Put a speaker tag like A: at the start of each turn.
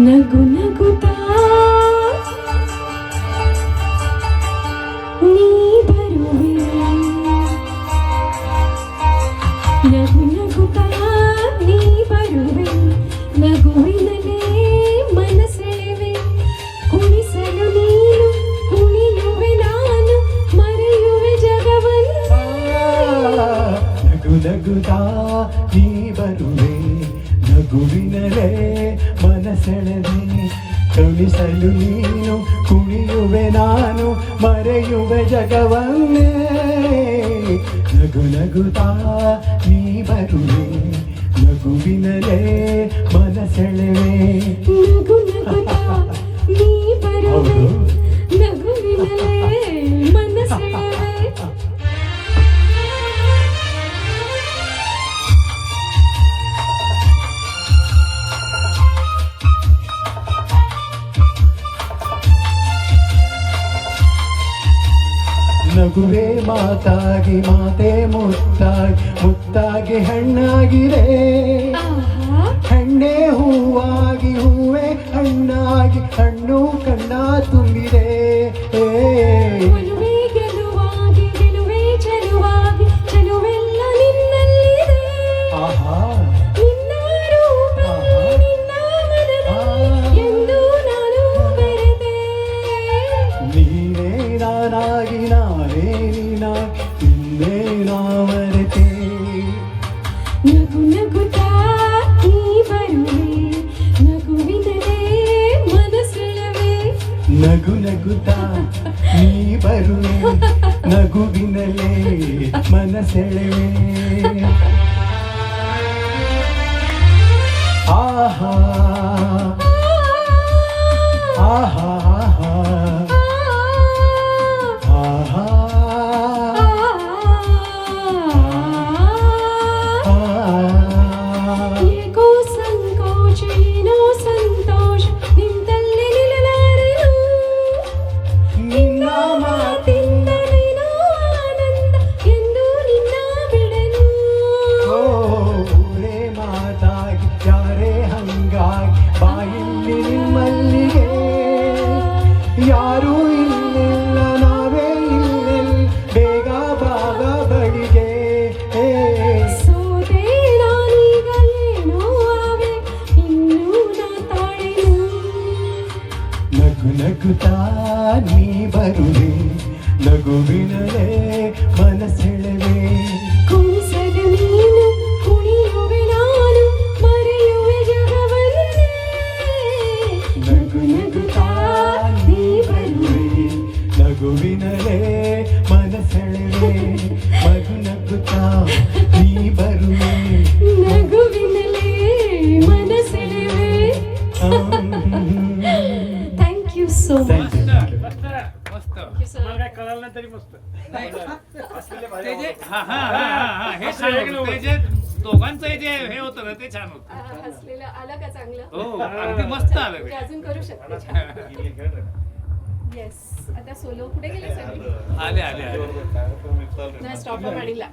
A: ನಗು ನಗುತ್ತಾ ನೀ ಬರುವೆ, ನಗು ನಗುತ್ತಾ ನೀ ಬರುವೆ, ನಗುವಿನಲ್ಲೇ ಮನಸೆಳೆವೆ, ಕುಣಿಸಲು ನೀನು ಕುಣಿಯುವೆ ನಾನು, ಮರೆಯುವೆ ಜಗವನ್ನು.
B: ನಗು ನಗುತ್ತಾ ನೀ ಬರುವೆ, ನಗುವಿನಲೇ ಮನಸೆಳೆವೆ, ಕುಣಿಸಲು ನೀನು ಕುಣಿಯುವೆ ನಾನು, ಮರೆಯುವೆ ಜಗವನ್ನೇ. ನಗು ನಗುತ್ತಾ ನೀ ಬರುವೆ, ನಗುವಿನಲೇ ಮನಸೆಳೆವೆ.
A: ನಗು ನಗುತ್ತಾ ನೀ ಬರುವೆ, ನಗುವಿನಲ್ಲೇ ಮನಸೆಳೆವೆ.
B: ನಗುವೆ ಮಾತಾಗಿ ಮಾತೆ ಮುತ್ತಾಗಿ ಮುತ್ತಾಗಿ ಹಣ್ಣಾಗಿದೆ, ಹಣ್ಣೆ ಹೂವಾಗಿ ಹೂವೆ ಹಣ್ಣಾಗಿ ಹಣ್ಣು ಕಣ್ಣ ತುಂಬಿದೆ.
A: ಒಲುವೆ ಗೆಲುವಾಗಿ ಗೆಲುವೆ ಚೆಲುವಾಗಿ ಚೆಲುವೆಲ್ಲ ನಿನ್ನಲ್ಲಿದೆ.
B: ಆಹಾ
A: ನಿನ್ನ ರೂಪ ನಿನ್ನ ಮನದಲ್ಲಿ ಎಂದು ನಾನು ಬೆರೆತೆ.
B: ನೀನೇ ನಾನಾಗಿ ನಾನೇ ನೀನಾಗಿ ನಿನ್ನೆ ನಾ ಮರೆತೆ.
A: ನಗು ನಗುತ್ತಾ ನೀ ಬರುವೆ, ನಗುವಿನಲ್ಲೇ ಮನಸೆಳೆವೆ.
B: ನಗು ನಗುತ್ತಾ ನೀ ಬರುವೆ, ನಗುವಿನಲೇ ಮನಸೆಳೆವೆ. ಆಹಾ ಆಹಾ ಆಹಾ
A: ಏಕೋ ಸಂಕೋಚ ಏನೋ ಸಂತೋಷ ನಿಂತಲ್ಲಿ ನಿಲ್ಲಲಾರೆನು. ನಿನ್ನ ಮಾತಿಂದ ನೀನೋ ಆನಂದ ಎಂದು ನಿನ್ನ ಬಿಡೆನು.
B: ಊರೇ ಮಾತಾಗಿ ಯಾರೇ ಹಂಗಾಗಿ ಬಾಯಿಲ್ಲಿ ನಿಮ್ಮಲ್ಲಿಗೆ, ಯಾರೂ ಇಲ್ಲಿಲ್ಲ ನಾವೇ ಇಲ್ಲೆಲ್ಲ ಬೇಗ ಬಾಗ ಬಳಿಗೆ.
A: ಸೋತೆ ನಾನೀಗ ಏನೋ ಆವೆ ಇನ್ನೂ ನಾ ತಾಳೆನು.
B: ನಗು ನಗುತ್ತಾ ನೀ ಬರುವೆ, ನಗುವಿನಲೇ ಮನಸೆಳೆವೆ.
A: ಕುಣಿಸಲು ನೀನು ಕುಣಿಯುವೆ ನಾನು, ಮರೆಯುವೆ ಜಗವನ್ನೇ.
B: ನಗು ನಗುತ್ತಾ ನೀ ಬರುವೆ, ನಗುವಿನಲೇ ಮನಸೆಳೆವೆ. ನಗು ನಗುತ್ತಾ ನೀ ಬರುವೆ,
A: ನಗುವಿನಲ್ಲೇ ಮನಸೆಳೆವೆ. Thank you so much.
C: मस्त मला कळलं नाही तरी मस्त हे ते जे दोघांचं जे हे होतं ना ते छान होतं.
A: हसलेलं आलं का चांगलं?
C: हो अगदी मस्त आलं.
A: म्हणजे अजून करू शकते छान. येस. आता सोलो कुठे गेले सगळे?
C: आले आले आले
A: ना स्टॉप आणला.